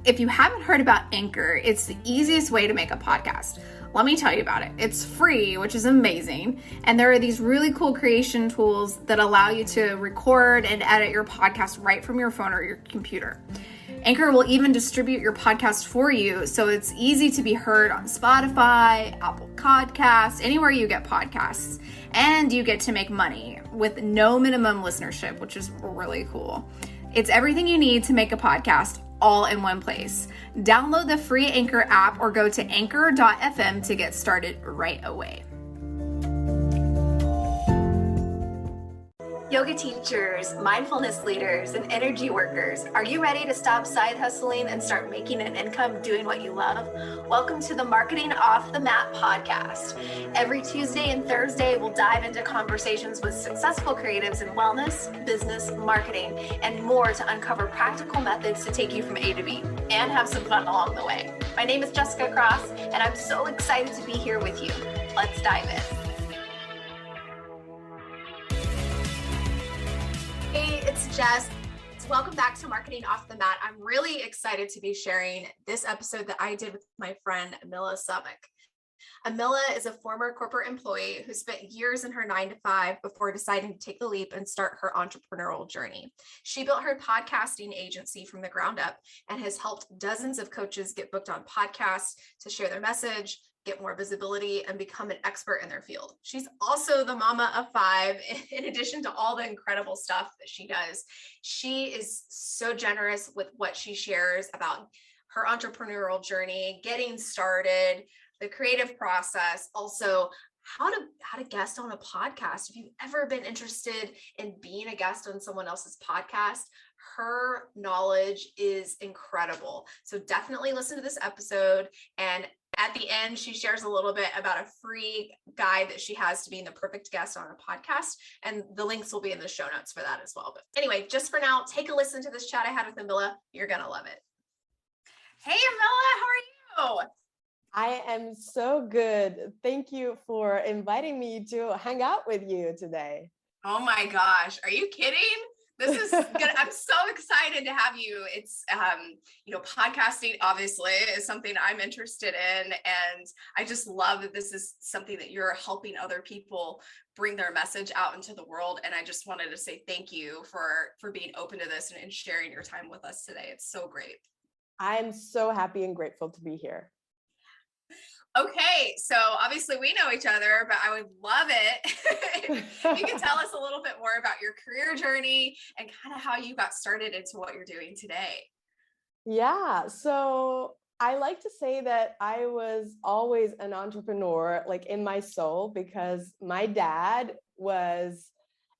If you haven't heard about Anchor, it's the easiest way to make a podcast. Let me tell you about it. It's free, which is amazing. And there are these really cool creation tools that allow you to record and edit your podcast right from your phone or your computer. Anchor will even distribute your podcast for you, so it's easy to be heard on Spotify, Apple Podcasts, anywhere you get podcasts. And you get to make money with no minimum listenership, which is really cool. It's everything you need to make a podcast all in one place. Download the free Anchor app or go to anchor.fm to get started right away. Yoga teachers, mindfulness leaders, and energy workers, are you ready to stop side hustling and start making an income doing what you love? Welcome to the Marketing Off the Mat podcast. Every Tuesday and Thursday, we'll dive into conversations with successful creatives in wellness, business, marketing, and more to uncover practical methods to take you from A to B and have some fun along the way. My name is Jessica Cross, and I'm so excited to be here with you. Let's dive in. Hey, it's Jess. Welcome back to Marketing Off the Mat. I'm really excited to be sharing this episode that I did with my friend, Amela Shabich. Amela is a former corporate employee who spent years in her 9-to-5 before deciding to take the leap and start her entrepreneurial journey. She built her podcasting agency from the ground up and has helped dozens of coaches get booked on podcasts to share their message, get more visibility, and become an expert in their field. She's also the mama of 5, in addition to all the incredible stuff that she does. She is so generous with what she shares about her entrepreneurial journey, getting started, the creative process, also how to guest on a podcast. If you've ever been interested in being a guest on someone else's podcast, her knowledge is incredible. So definitely listen to this episode. And at the end, she shares a little bit about a free guide that she has to being the perfect guest on a podcast. And the links will be in the show notes for that as well. But anyway, just for now, take a listen to this chat I had with Amela. You're going to love it. Hey, Amela, how are you? I am so good. Thank you for inviting me to hang out with you today. Oh my gosh. Are you kidding? This is good. I'm so excited to have you. It's, podcasting obviously is something I'm interested in. And I just love that this is something that you're helping other people bring their message out into the world. And I just wanted to say thank you for being open to this and sharing your time with us today. It's so great. I'm so happy and grateful to be here. Okay, so obviously we know each other, but I would love it if you could tell us a little bit more about your career journey and kind of how you got started into what you're doing today. Yeah, so I like to say that I was always an entrepreneur, like in my soul, because my dad was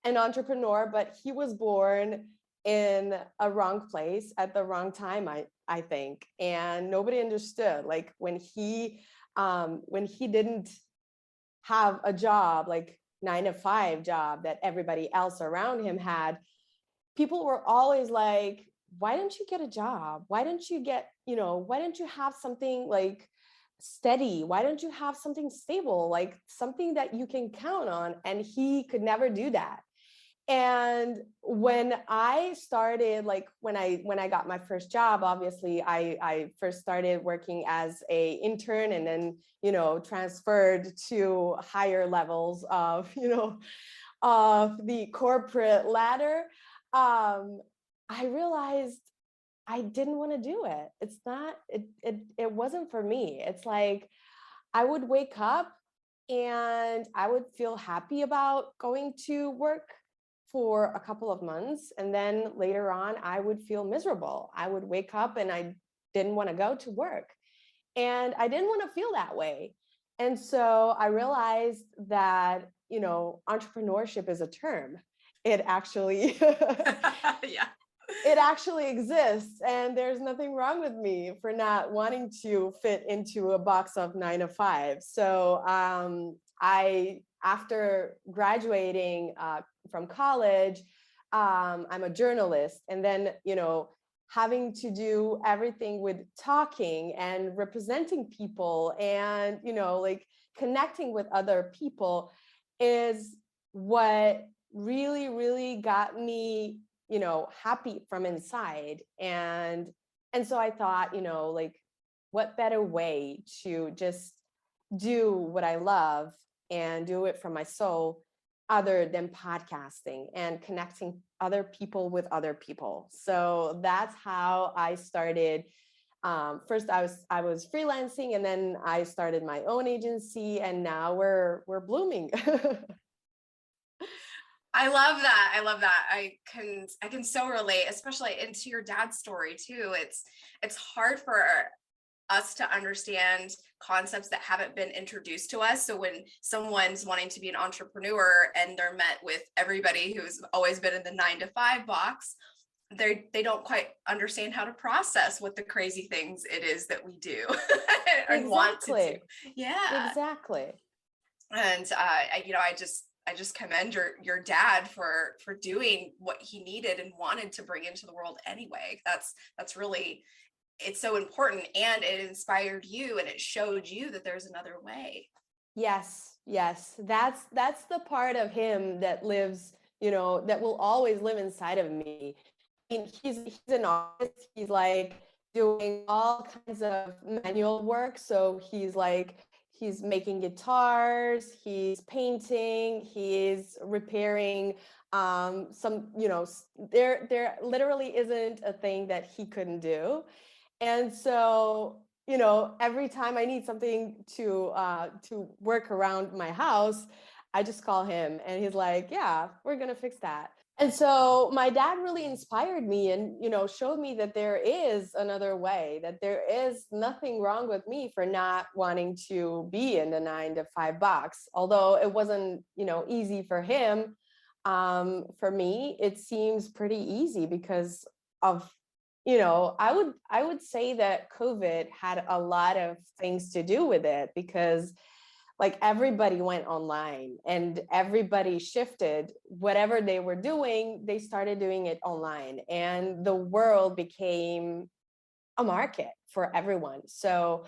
an entrepreneur, but he was born in a wrong place at the wrong time, I think. And nobody understood, like when he didn't have a job, like 9-to-5 job that everybody else around him had, people were always like, why don't you get a job? Why don't you have something like steady? Why don't you have something stable, like something that you can count on? And he could never do that. And when I started, like when I got my first job, obviously I first started working as a intern and then, transferred to higher levels of the corporate ladder. I realized I didn't want to do it. It wasn't for me. It's like I would wake up and I would feel happy about going to work for a couple of months. And then later on, I would feel miserable. I would wake up and I didn't want to go to work. And I didn't want to feel that way. And so I realized that, entrepreneurship is a term. It actually, yeah. It actually exists. And there's nothing wrong with me for not wanting to fit into a box of 9-to-5. So after graduating from college, I'm a journalist. And then, having to do everything with talking and representing people and, like connecting with other people is what really, really got me, happy from inside. And And so I thought, like, what better way to just do what I love and do it from my soul other than podcasting and connecting other people with other people. So that's how I started. First I was freelancing, and then I started my own agency, and now we're blooming. I love that. I love that. I can so relate, especially into your dad's story too. It's hard for us to understand concepts that haven't been introduced to us. So when someone's wanting to be an entrepreneur and they're met with everybody who's always been in the 9 to 5 box, they don't quite understand how to process what the crazy things it is that we do and want to do. Yeah. Exactly. And I just commend your dad for doing what he needed and wanted to bring into the world anyway. That's really, it's so important, and it inspired you and it showed you that there's another way. Yes, yes. That's the part of him that lives, that will always live inside of me. I mean, he's an artist. He's like doing all kinds of manual work. So he's making guitars, he's painting, he's repairing some, there literally isn't a thing that he couldn't do. And so, every time I need something to work around my house, I just call him, and he's like, "Yeah, we're gonna fix that." And so my dad really inspired me, and showed me that there is another way, that there is nothing wrong with me for not wanting to be in the 9 to 5 box. Although it wasn't, easy for him, for me, it seems pretty easy because of, I would say that COVID had a lot of things to do with it, because like everybody went online and everybody shifted whatever they were doing, they started doing it online, and the world became a market for everyone. So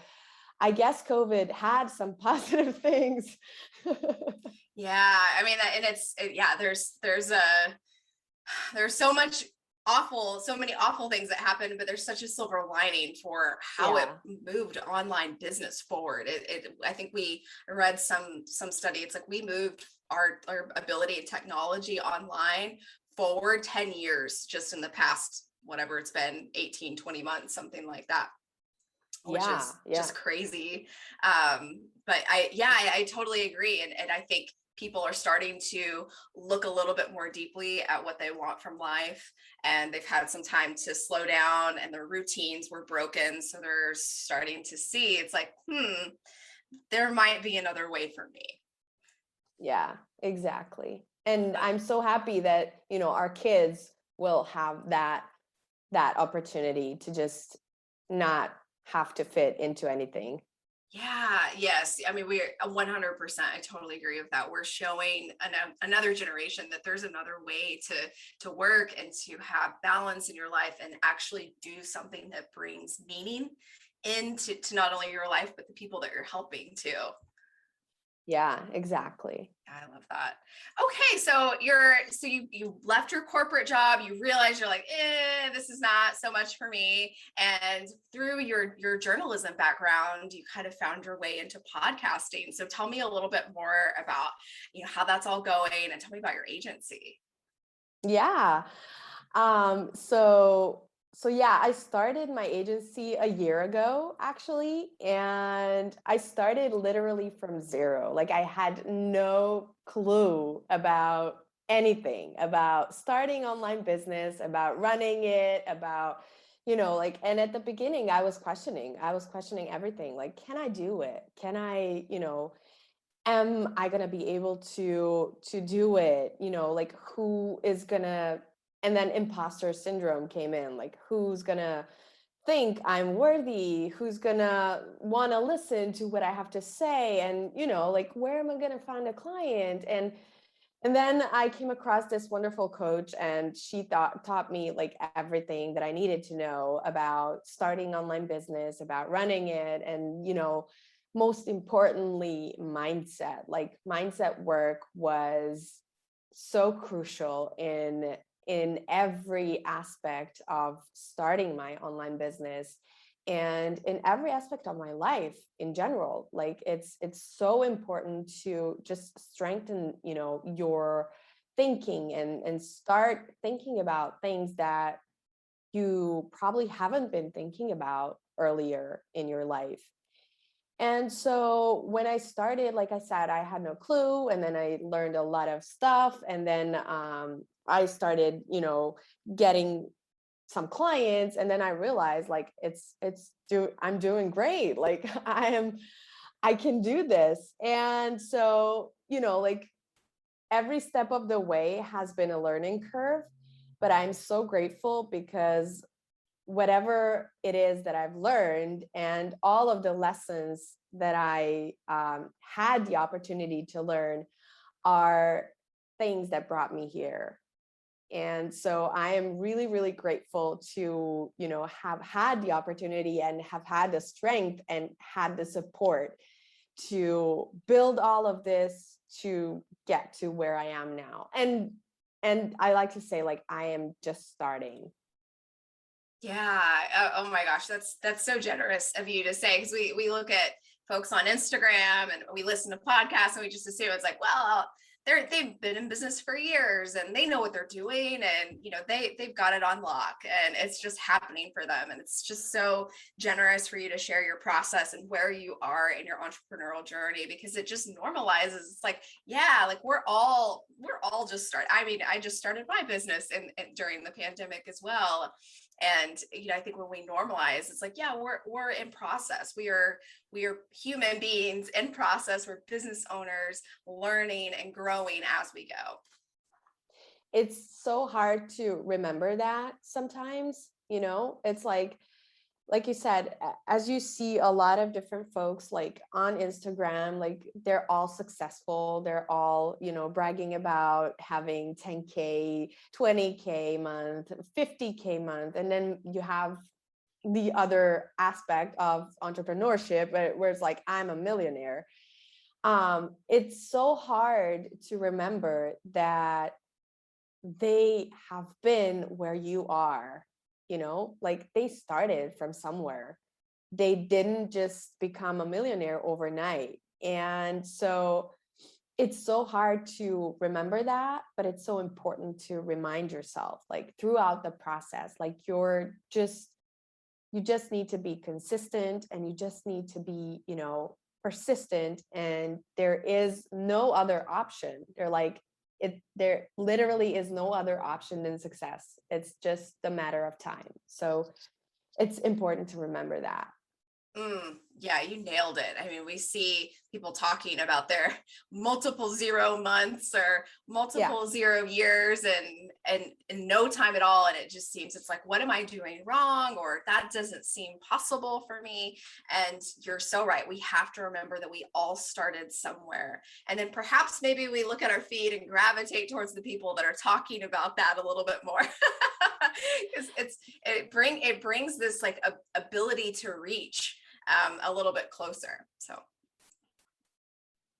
I guess COVID had some positive things. Yeah, I mean, and yeah, there's so many awful things that happened, but there's such a silver lining for how it Yeah. moved online business forward. I think we read some study. It's like we moved our ability and technology online forward 10 years just in the past, whatever it's been, 18, 20 months, something like that, which Yeah. is Yeah. just crazy. But I totally agree. And I think people are starting to look a little bit more deeply at what they want from life, and they've had some time to slow down and their routines were broken. So they're starting to see it's like, there might be another way for me. Yeah, exactly. And But I'm so happy that, our kids will have that opportunity to just not have to fit into anything. yeah, yes. I mean, we're 100%. I totally agree with that. We're showing another generation that there's another way to work and to have balance in your life and actually do something that brings meaning into to not only your life but the people that you're helping too. Yeah, exactly. I love that. Okay, so you left your corporate job, you realize you're like, this is not so much for me. And through your journalism background, you kind of found your way into podcasting. So tell me a little bit more about, how that's all going, and tell me about your agency. Yeah. So yeah, I started my agency a year ago, actually, and I started literally from zero. Like I had no clue about anything about starting online business, about running it, about, like, and at the beginning I was questioning everything. Like, can I do it? Can I, am I going to be able to do it? Like, who is going to, and then imposter syndrome came in, like, who's going to think I'm worthy, who's going to want to listen to what I have to say, and like, where am I going to find a client? And then I came across this wonderful coach, and she taught me like everything that I needed to know about starting online business, about running it, and most importantly, mindset. Like, mindset work was so crucial in every aspect of starting my online business and in every aspect of my life in general. Like it's so important to just strengthen, your thinking and start thinking about things that you probably haven't been thinking about earlier in your life. And so when I started, like I said, I had no clue. And then I learned a lot of stuff. And then I started, getting some clients. And then I realized like I'm doing great. Like I can do this. And so, like every step of the way has been a learning curve, but I'm so grateful because whatever it is that I've learned and all of the lessons that I had the opportunity to learn are things that brought me here. And so I am really, really grateful to, have had the opportunity and have had the strength and had the support to build all of this to get to where I am now. And I like to say, like, I am just starting. Yeah. Oh my gosh, that's so generous of you to say, because we look at folks on Instagram and we listen to podcasts and we just assume it's like, well, they've been in business for years and they know what they're doing, and they've got it on lock and it's just happening for them. And it's just so generous for you to share your process and where you are in your entrepreneurial journey, because it just normalizes. It's like, yeah, like we're all just starting. I mean, I just started my business during the pandemic as well. And I think when we normalize, it's like, yeah, we're in process. We are human beings in process. We're business owners learning and growing as we go. It's so hard to remember that sometimes. It's like you said, as you see a lot of different folks like on Instagram, like they're all successful. They're all, bragging about having 10K, 20K month, 50K month. And then you have the other aspect of entrepreneurship where it's like, I'm a millionaire. It's so hard to remember that they have been where you are. Like they started from somewhere. They didn't just become a millionaire overnight. And so it's so hard to remember that, but it's so important to remind yourself, like throughout the process, like you just need to be consistent, and you just need to be, persistent. And there is no other option. There literally is no other option than success. It's just a matter of time. So it's important to remember that. Yeah, you nailed it. I mean, we see people talking about their multiple 0 months or multiple 0 years and in no time at all. And it just seems, it's like, what am I doing wrong? Or that doesn't seem possible for me. And you're so right. We have to remember that we all started somewhere. And then perhaps maybe we look at our feed and gravitate towards the people that are talking about that a little bit more. Because it brings this like ability to reach a little bit closer. So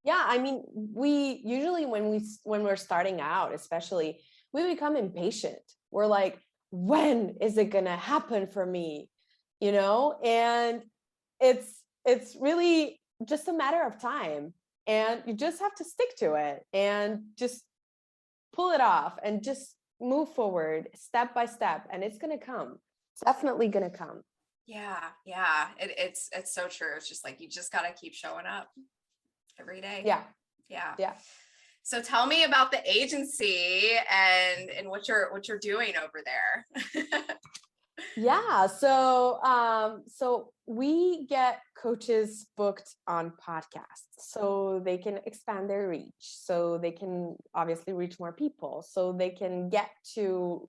yeah, I mean, we usually when we're starting out, especially, we become impatient. We're like, when is it gonna happen for me? And it's really just a matter of time, and you just have to stick to it and just pull it off and just move forward step by step, and it's gonna come. It's definitely gonna come. Yeah, it's so true. It's just like, you just got to keep showing up every day. Yeah. So tell me about the agency and what you're doing over there. Yeah. So we get coaches booked on podcasts so they can expand their reach, so they can obviously reach more people, so they can get to,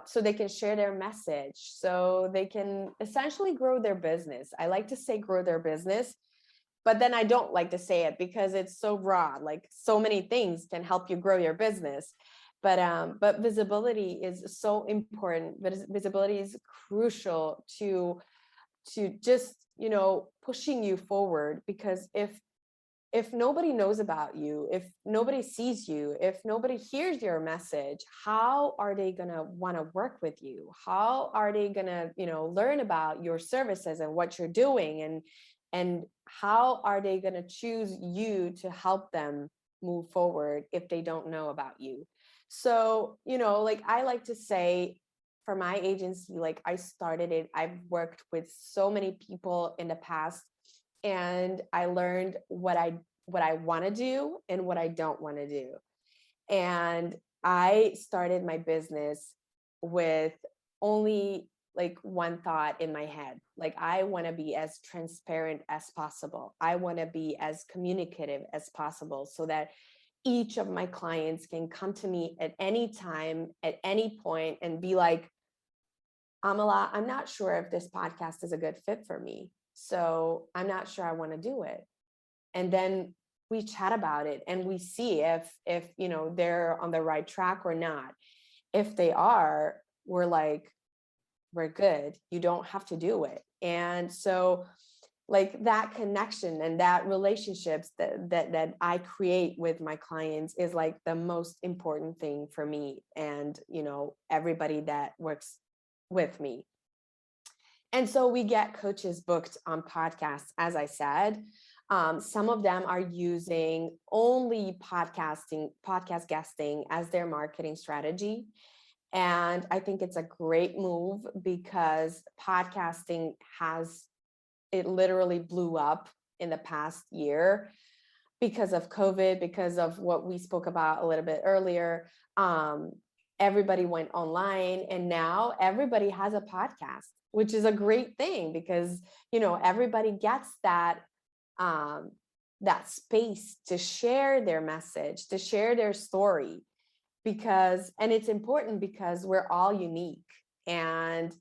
so they can share their message, so they can essentially grow their business. I like to say grow their business, but then I don't like to say it because it's so broad. Like so many things can help you grow your business. But visibility is so important. Visibility is crucial to just, pushing you forward, because if if nobody knows about you, if nobody sees you, if nobody hears your message, how are they going to want to work with you? How are they going to, learn about your services and what you're doing? And how are they going to choose you to help them move forward if they don't know about you? So, like I like to say, for my agency, like I started it, I've worked with so many people in the past, and I learned what I want to do and what I don't want to do. And I started my business with only like one thought in my head. Like, I want to be as transparent as possible. I want to be as communicative as possible so that each of my clients can come to me at any time, at any point, and be like, Amela, I'm not sure if this podcast is a good fit for me. So I'm not sure I want to do it. And then we chat about it and we see if they're on the right track or not. If they are, we're like, we're good. You don't have to do it. And so like that connection and that relationships that I create with my clients is like the most important thing for me and everybody that works with me. And so we get coaches booked on podcasts, as I said. Some of them are using only podcast guesting as their marketing strategy. And I think it's a great move because podcasting it literally blew up in the past year because of COVID, because of what we spoke about a little bit earlier. Everybody went online and now everybody has a podcast, which is a great thing because, everybody gets that space to share their message, to share their story, and it's important because we're all unique and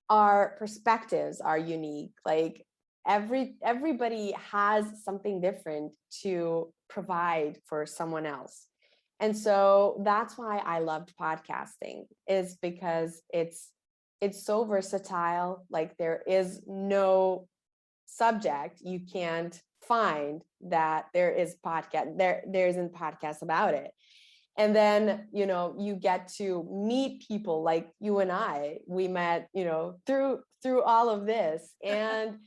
our perspectives are unique. Like everybody has something different to provide for someone else. And so that's why I loved podcasting, is because it's so versatile. Like there is no subject you can't find that there isn't podcast about it. And then you get to meet people like you and we met through all of this, and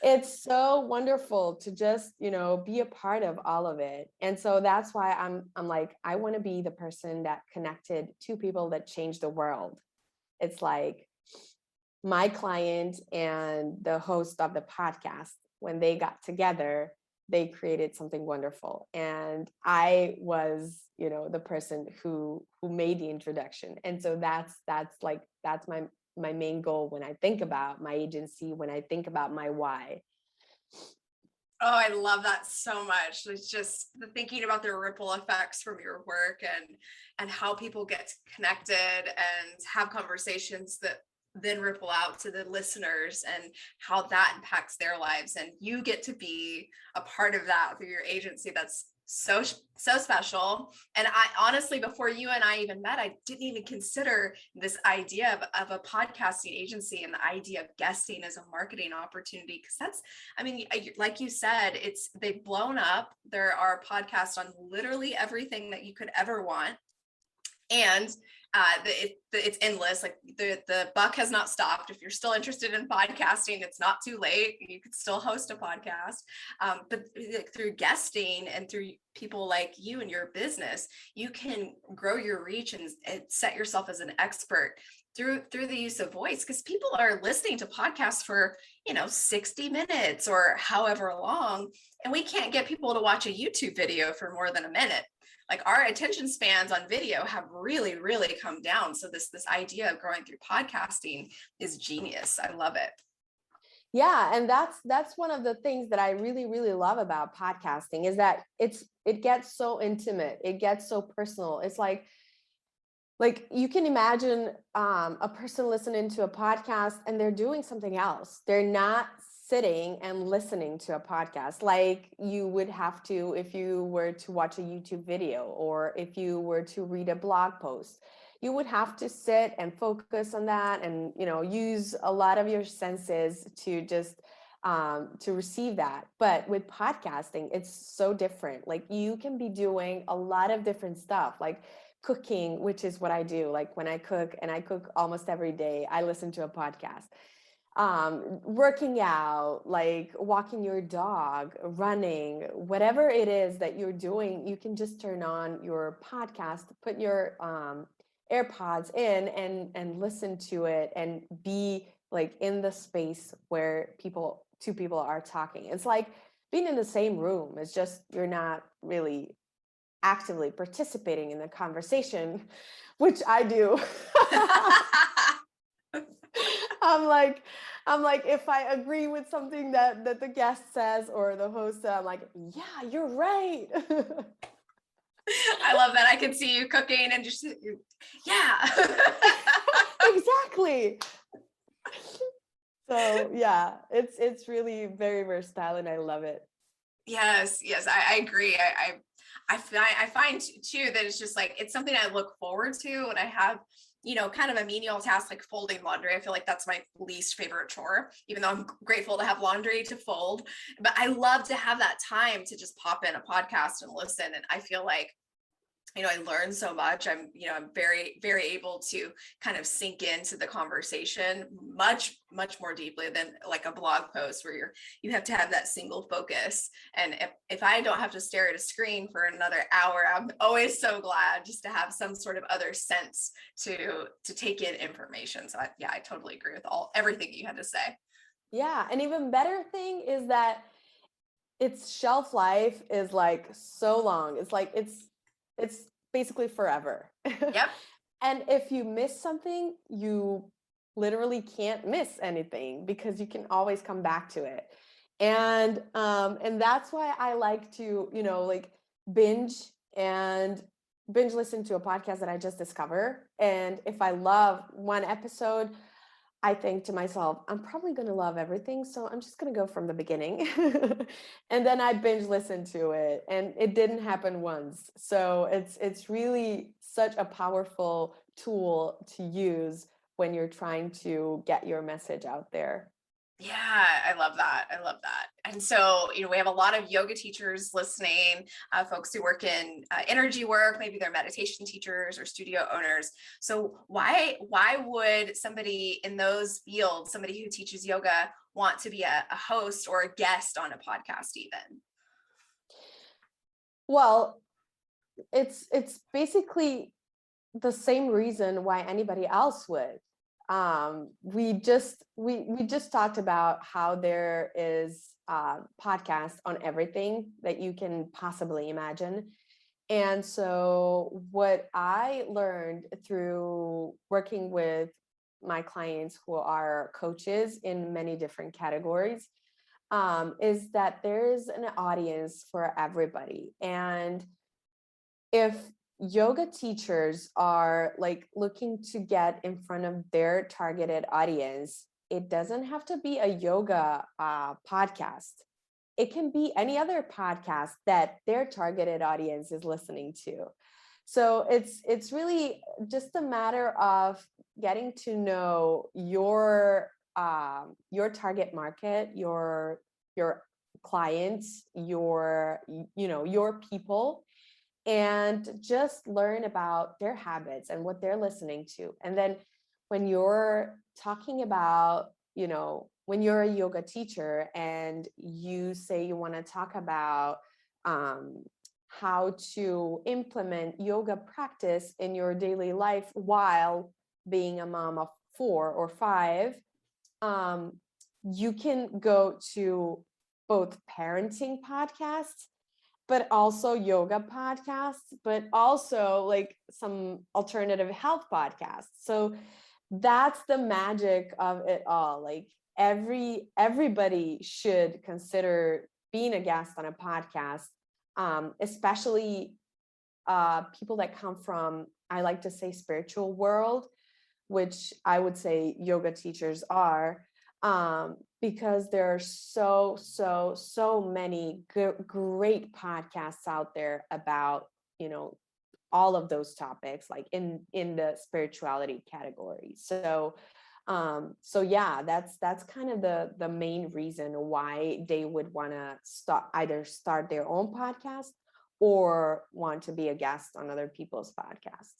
it's so wonderful to just be a part of all of it. And so that's why I'm like, I want to be the person that connected two people that changed the world. It's like my client and the host of the podcast, when they got together, they created something wonderful. And I was, the person who made the introduction. And so that's my main goal when I think about my agency, when I think about my why. Oh, I love that so much. It's just the thinking about the ripple effects from your work and how people get connected and have conversations that then ripple out to the listeners and how that impacts their lives. And you get to be a part of that through your agency. That's so special. And I honestly, before you and I even met, I didn't even consider this idea of a podcasting agency and the idea of guesting as a marketing opportunity. Because like you said, they've blown up. There are podcasts on literally everything that you could ever want. And it's endless. Like the buck has not stopped. If you're still interested in podcasting, it's not too late. You could still host a podcast. But through guesting and through people like you and your business, you can grow your reach and set yourself as an expert through the use of voice, because people are listening to podcasts for 60 minutes or however long, and we can't get people to watch a YouTube video for more than a minute. Like our attention spans on video have really, really come down. So this idea of growing through podcasting is genius. I love it. Yeah. And that's one of the things that I really, really love about podcasting, is that it gets so intimate. It gets so personal. It's like you can imagine a person listening to a podcast and they're doing something else. They're not sitting and listening to a podcast like you would have to if you were to watch a YouTube video or if you were to read a blog post. You would have to sit and focus on that and use a lot of your senses to just to receive that. But with podcasting, it's so different. Like you can be doing a lot of different stuff, like cooking, which is what I do. Like when I cook, and I cook almost every day, I listen to a podcast. Working out, like walking your dog, running, whatever it is that you're doing, you can just turn on your podcast, put your AirPods in, and listen to it, and be like in the space where two people are talking. It's like being in the same room. It's just you're not really actively participating in the conversation, which I do. I'm like, if I agree with something that the guest says or the host said, I'm like, yeah, you're right. I love that. I can see you cooking and just, yeah. Exactly. So yeah, it's really very versatile, and I love it. Yes, I agree. I find too that it's just like, it's something I look forward to when I have, kind of a menial task like folding laundry. I feel like that's my least favorite chore, even though I'm grateful to have laundry to fold. But I love to have that time to just pop in a podcast and listen. And I feel like, I learn so much. I'm very, very able to kind of sink into the conversation much, much more deeply than like a blog post where you have to have that single focus. And if I don't have to stare at a screen for another hour, I'm always so glad just to have some sort of other sense to take in information. So I totally agree with everything you had to say. Yeah, an even better thing is that its shelf life is like so long. It's like it's basically forever. Yep. And if you miss something, you literally can't miss anything because you can always come back to it. And that's why I like to, like binge and binge listen to a podcast that I just discover. And if I love one episode, I think to myself, I'm probably going to love everything. So I'm just going to go from the beginning. And then I binge listen to it, and it didn't happen once. So it's really such a powerful tool to use when you're trying to get your message out there. Yeah, I love that. I love that. And so, we have a lot of yoga teachers listening, folks who work in energy work, maybe they're meditation teachers or studio owners. So why would somebody in those fields, somebody who teaches yoga, want to be a host or a guest on a podcast even? Well, it's basically the same reason why anybody else would. We just talked about how there is podcast on everything that you can possibly imagine. And so what I learned through working with my clients who are coaches in many different categories, is that there's an audience for everybody. And if yoga teachers are like looking to get in front of their targeted audience, it doesn't have to be a yoga podcast. It can be any other podcast that their targeted audience is listening to. So it's really just a matter of getting to know your target market, your clients, your people, and just learn about their habits and what they're listening to. And then when you're talking about, when you're a yoga teacher and you say you want to talk about how to implement yoga practice in your daily life while being a mom of 4 or 5, you can go to both parenting podcasts, but also yoga podcasts, but also like some alternative health podcasts. So that's the magic of it all. Like everybody should consider being a guest on a podcast, especially people that come from, I like to say, spiritual world, which I would say yoga teachers are, because there are so many great podcasts out there about, all of those topics, like in the spirituality category. So So yeah, that's kind of the main reason why they would want to start their own podcast or want to be a guest on other people's podcasts.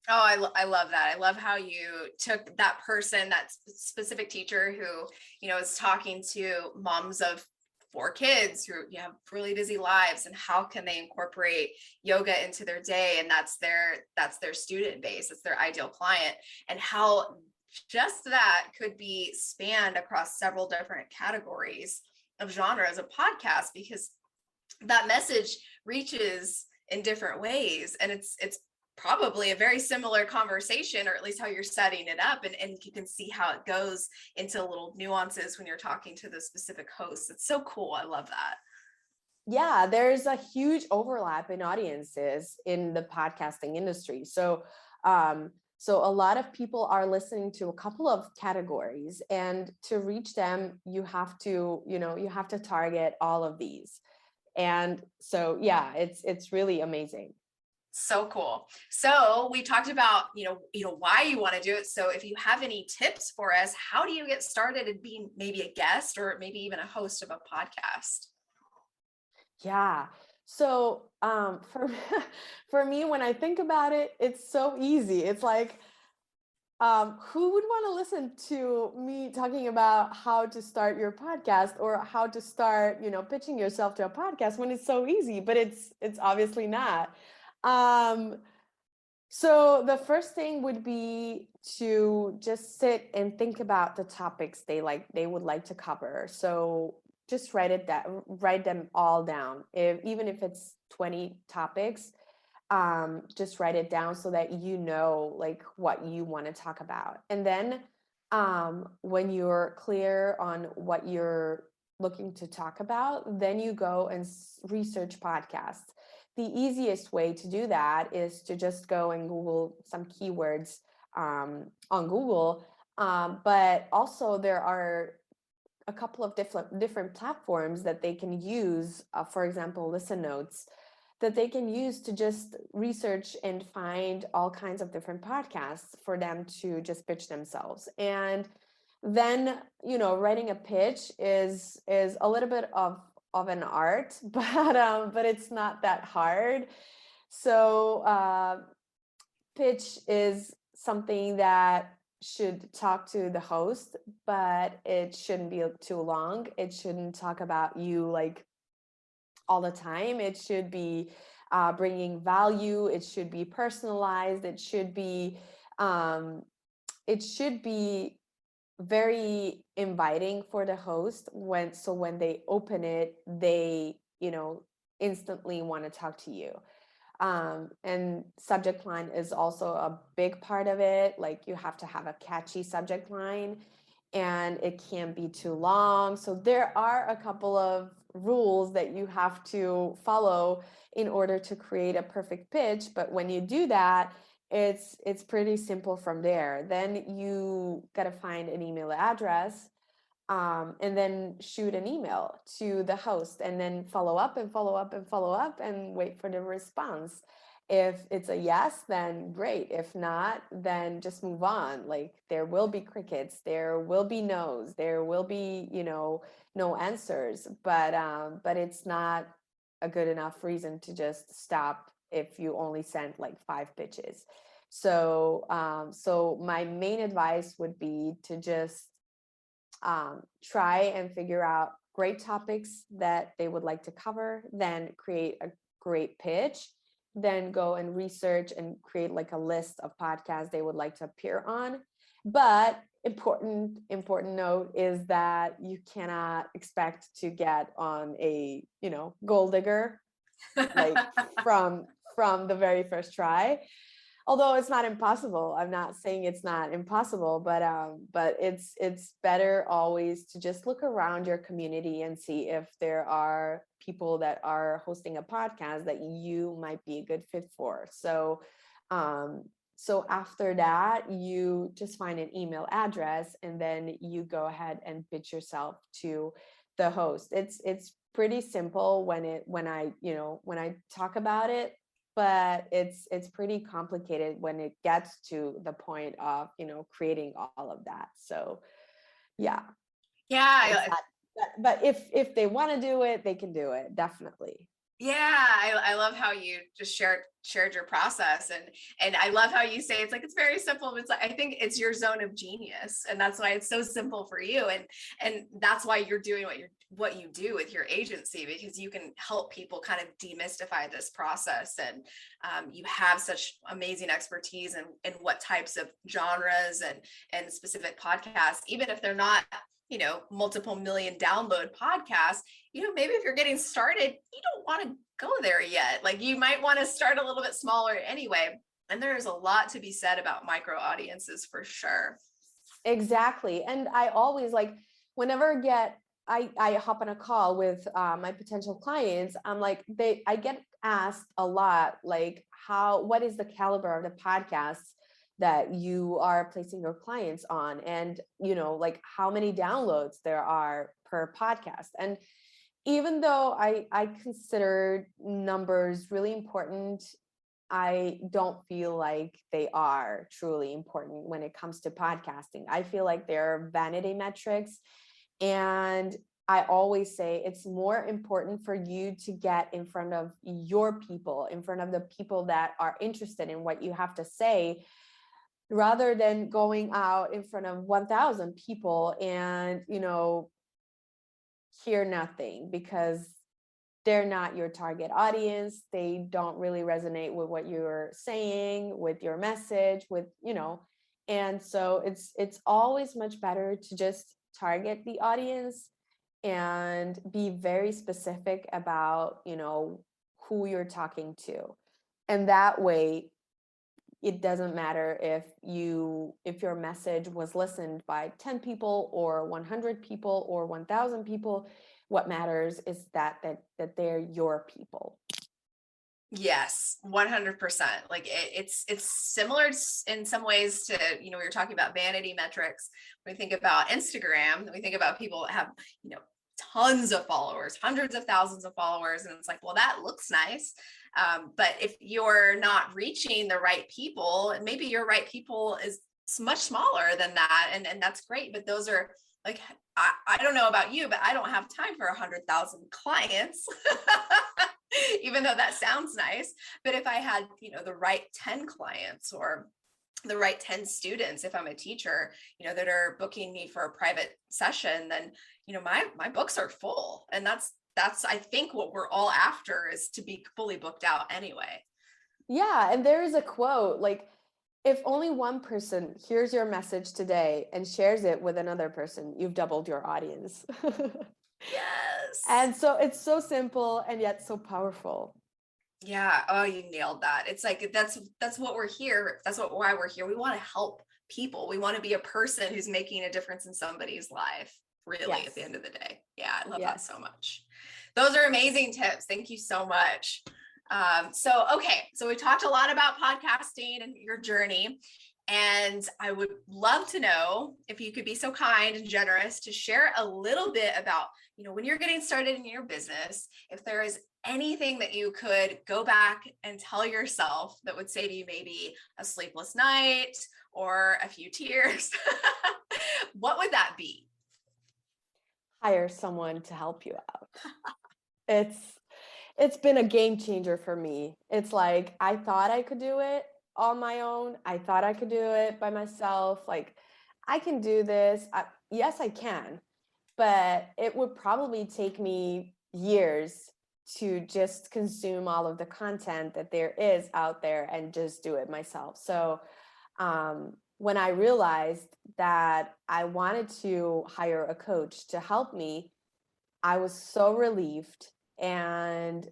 Oh, I love that. I love how you took that person, that specific teacher who, is talking to moms of 4 kids who have really busy lives, and how can they incorporate yoga into their day? And that's their student base. It's their ideal client, and how just that could be spanned across several different categories of genres of podcasts, because that message reaches in different ways, and it's probably a very similar conversation, or at least how you're setting it up, and you can see how it goes into little nuances when you're talking to the specific hosts. It's so cool. I love that. Yeah, there's a huge overlap in audiences in the podcasting industry. So a lot of people are listening to a couple of categories, and to reach them, you have to target all of these. And so, yeah, it's really amazing. So cool. So we talked about, why you want to do it. So if you have any tips for us, how do you get started in being maybe a guest or maybe even a host of a podcast? Yeah. So for for me, when I think about it, it's so easy. It's like, who would want to listen to me talking about how to start your podcast or how to start, pitching yourself to a podcast when it's so easy? But it's obviously not. Um, so the first thing would be to just sit and think about the topics they would like to cover. So just write them all down. Even if it's 20 topics, just write it down so that you know like what you want to talk about. And then when you're clear on what you're looking to talk about, then you go and research podcasts. The easiest way to do that is to just go and Google some keywords on Google. But also there are a couple of different platforms that they can use, for example, Listen Notes, that they can use to just research and find all kinds of different podcasts for them to just pitch themselves. And then, writing a pitch is a little bit of an art, but it's not that hard. So pitch is something that should talk to the host, but it shouldn't be too long. It shouldn't talk about you like all the time. It should be bringing value. It should be personalized. It should be very inviting for the host, when they open it, they instantly want to talk to you. And subject line is also a big part of it. Like, you have to have a catchy subject line, and it can't be too long. So there are a couple of rules that you have to follow in order to create a perfect pitch. But when you do that, it's pretty simple from there. Then you got to find an email address, and then shoot an email to the host, and then follow up and follow up and follow up and wait for the response. If it's a yes, then great. If not, then just move on. Like, there will be crickets, there will be no's, there will be, no answers, but it's not a good enough reason to just stop if you only sent like 5 pitches. So my main advice would be to just try and figure out great topics that they would like to cover, then create a great pitch, then go and research and create like a list of podcasts they would like to appear on. But important note is that you cannot expect to get on a gold digger like from the very first try. Although it's not impossible. I'm not saying it's not impossible, but it's better always to just look around your community and see if there are people that are hosting a podcast that you might be a good fit for. So after that, you just find an email address, and then you go ahead and pitch yourself to the host. It's pretty simple when I talk about it. but it's pretty complicated when it gets to the point of, creating all of that. So yeah, it's Yeah. not, but if they want to do it, they can do it, definitely. Yeah, I love how you just shared your process, and I love how you say it's very simple. It's like, I think it's your zone of genius, and that's why it's so simple for you, and that's why you're doing what you do with your agency, because you can help people kind of demystify this process, and you have such amazing expertise in what types of genres and specific podcasts, even if they're not multiple million download podcasts. Maybe if you're getting started, you don't want to go there yet. Like, you might want to start a little bit smaller anyway. And there's a lot to be said about micro audiences for sure. Exactly. And I always, like, whenever I hop on a call with my potential clients, I'm like, I get asked a lot, like, what is the caliber of the podcasts that you are placing your clients on? And, like, how many downloads there are per podcast. And even though I consider numbers really important, I don't feel like they are truly important when it comes to podcasting. I feel like they're vanity metrics. And I always say it's more important for you to get in front of your people, in front of the people that are interested in what you have to say, rather than going out in front of 1,000 people and, hear nothing, because they're not your target audience. They don't really resonate with what you're saying, with your message, and so it's always much better to just target the audience and be very specific about, who you're talking to. And that way, it doesn't matter if your message was listened by 10 people or 100 people or 1,000 people. What matters is that they're your people. Yes, 100%. Like, it's similar in some ways to, we were talking about vanity metrics. When we think about Instagram, we think about people that have, tons of followers, hundreds of thousands of followers. And it's like, well, that looks nice. But if you're not reaching the right people, and maybe your right people is much smaller than that, and that's great. But those are, like, I don't know about you, but I don't have time for 100,000 clients, even though that sounds nice. But if I had, the right 10 clients, or the right 10 students, if I'm a teacher, that are booking me for a private session, then, my books are full. And that's, I think, what we're all after, is to be fully booked out anyway. Yeah. And there is a quote, like, if only one person hears your message today and shares it with another person, you've doubled your audience. Yes. And so it's so simple and yet so powerful. Yeah. Oh, you nailed that. It's like, that's what we're here. Why we're here. We want to help people. We want to be a person who's making a difference in somebody's life, really, Yes. at the end of the day. Yeah. I love that Yes. so much. Those are amazing tips. Thank you so much. So we talked a lot about podcasting and your journey, and I would love to know if you could be so kind and generous to share a little bit about, when you're getting started in your business, if there is anything that you could go back and tell yourself that would say to you maybe a sleepless night or a few tears, what would that be? Hire someone to help you out. It's been a game changer for me. It's like, I thought I could do it on my own. I thought I could do it by myself. Like, I can do this. Yes, I can, but it would probably take me years to just consume all of the content that there is out there and just do it myself. So when I realized that I wanted to hire a coach to help me, I was so relieved, and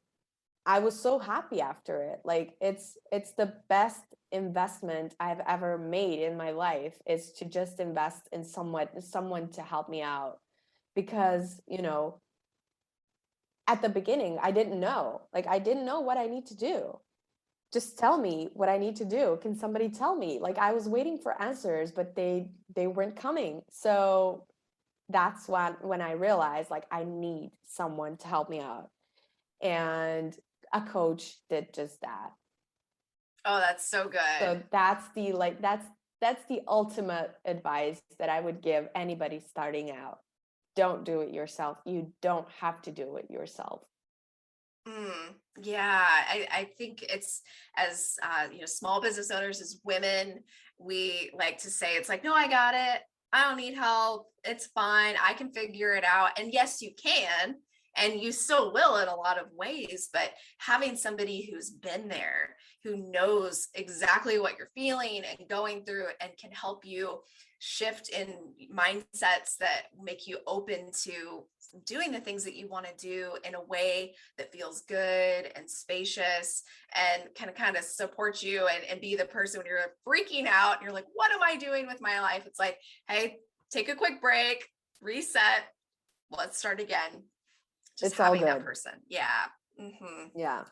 I was so happy after it. Like, it's the best investment I've ever made in my life, is to just invest in someone to help me out. Because, at the beginning, I didn't know. Like, I didn't know what I need to do. Just tell me what I need to do. Can somebody tell me? Like, I was waiting for answers, but they weren't coming. So that's when I realized, like, I need someone to help me out. And a coach did just that. Oh, that's so So good. that's the ultimate advice that I would give anybody starting out. Don't do it yourself. You don't have to do it yourself. Yeah, I think it's as small business owners, as women, we like to say it's like, no, I got it. I don't need help. It's fine. I can figure it out. And yes, you can, and you still will in a lot of ways, but having somebody who's been there, who knows exactly what you're feeling and going through it and can help you shift in mindsets that make you open to doing the things that you want to do in a way that feels good and spacious and can kind of support you and be the person when you're freaking out and you're like, what am I doing with my life? It's like, hey, take a quick break, reset, let's start again. Just It's all having that good. person. Yeah. Mm-hmm. Yeah.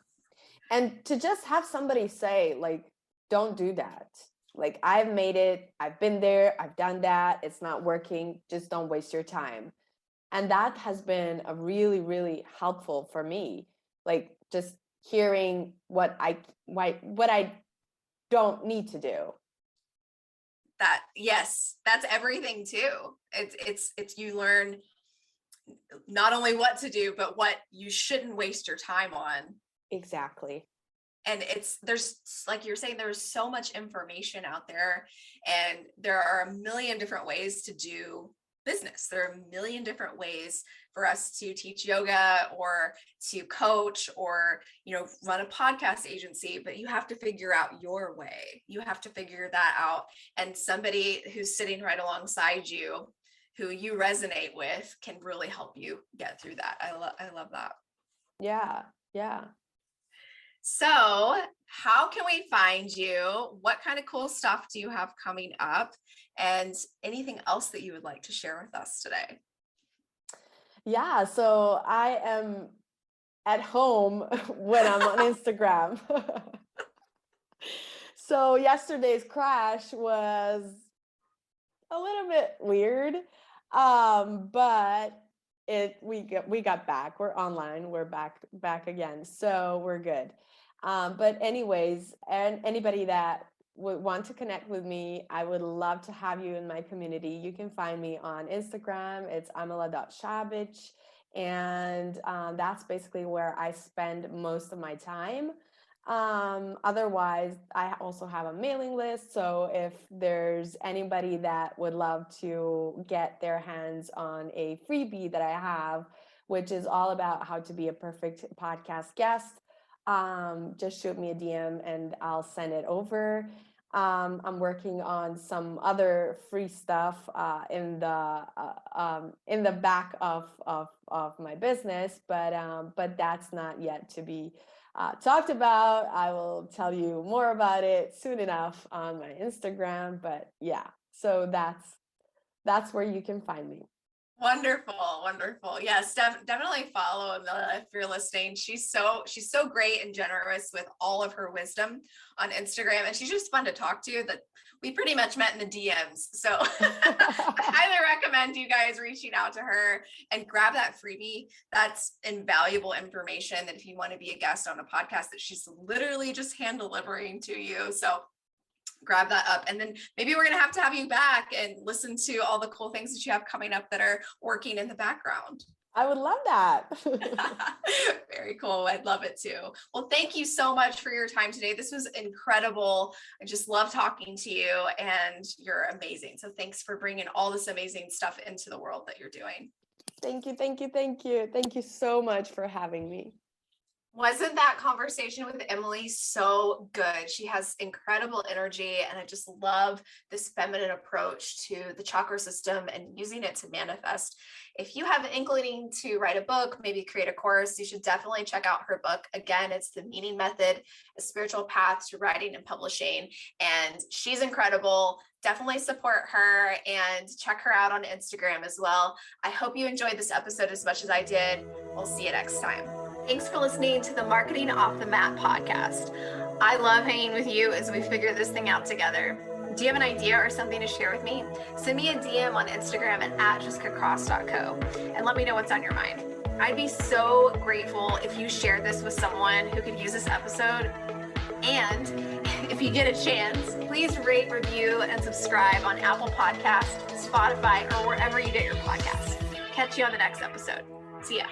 And to just have somebody say, like, don't do that. Like, I've made it, I've been there, I've done that, it's not working, just don't waste your time. And that has been a really, really helpful for me. Like, just hearing what I don't need to do. That, yes, that's everything too. It's you learn not only what to do, but what you shouldn't waste your time on. Exactly. And there's, like you're saying, there's so much information out there, and there are a million different ways to do business. There are a million different ways for us to teach yoga or to coach or run a podcast agency, but you have to figure out your way. You have to figure that out, and somebody who's sitting right alongside you who you resonate with can really help you get through that. I love that. Yeah. Yeah. So, how can we find you? What kind of cool stuff do you have coming up? And anything else that you would like to share with us today? Yeah. So I am at home when I'm on Instagram. So yesterday's crash was a little bit weird. But we got back. We're online. We're back again. So we're good. But anyways, and anybody that would want to connect with me, I would love to have you in my community. You can find me on Instagram. It's amela.shabich. And that's basically where I spend most of my time. Otherwise, I also have a mailing list. So if there's anybody that would love to get their hands on a freebie that I have, which is all about how to be a perfect podcast guest, just shoot me a DM and I'll send it over. I'm working on some other free stuff in the back of my business, but that's not yet to be talked about. I will tell you more about it soon enough on my Instagram. But yeah, so that's where you can find me. Wonderful, wonderful. Yes, definitely follow Amela if you're listening. She's so great and generous with all of her wisdom on Instagram, and she's just fun to talk to. That we pretty much met in the DMs. So I highly recommend you guys reaching out to her and grab that freebie. That's invaluable information that if you want to be a guest on a podcast that she's literally just hand delivering to you. So grab that up, and then maybe we're going to have you back and listen to all the cool things that you have coming up that are working in the background. I would love that. Very cool. I'd love it too. Well, thank you so much for your time today. This was incredible. I just love talking to you, and you're amazing. So thanks for bringing all this amazing stuff into the world that you're doing. Thank you. Thank you. Thank you. Thank you so much for having me. Wasn't that conversation with Emily so good? She has incredible energy, and I just love this feminine approach to the chakra system and using it to manifest. If you have an inkling to write a book, maybe create a course, you should definitely check out her book. Again, it's The Meaning Method, A Spiritual Path to Writing and Publishing, and she's incredible. Definitely support her and check her out on Instagram as well. I hope you enjoyed this episode as much as I did. We'll see you next time. Thanks for listening to the Marketing Off the Mat podcast. I love hanging with you as we figure this thing out together. Do you have an idea or something to share with me? Send me a DM on Instagram at jessicacross.co and let me know what's on your mind. I'd be so grateful if you shared this with someone who could use this episode. And if you get a chance, please rate, review, and subscribe on Apple Podcasts, Spotify, or wherever you get your podcasts. Catch you on the next episode. See ya.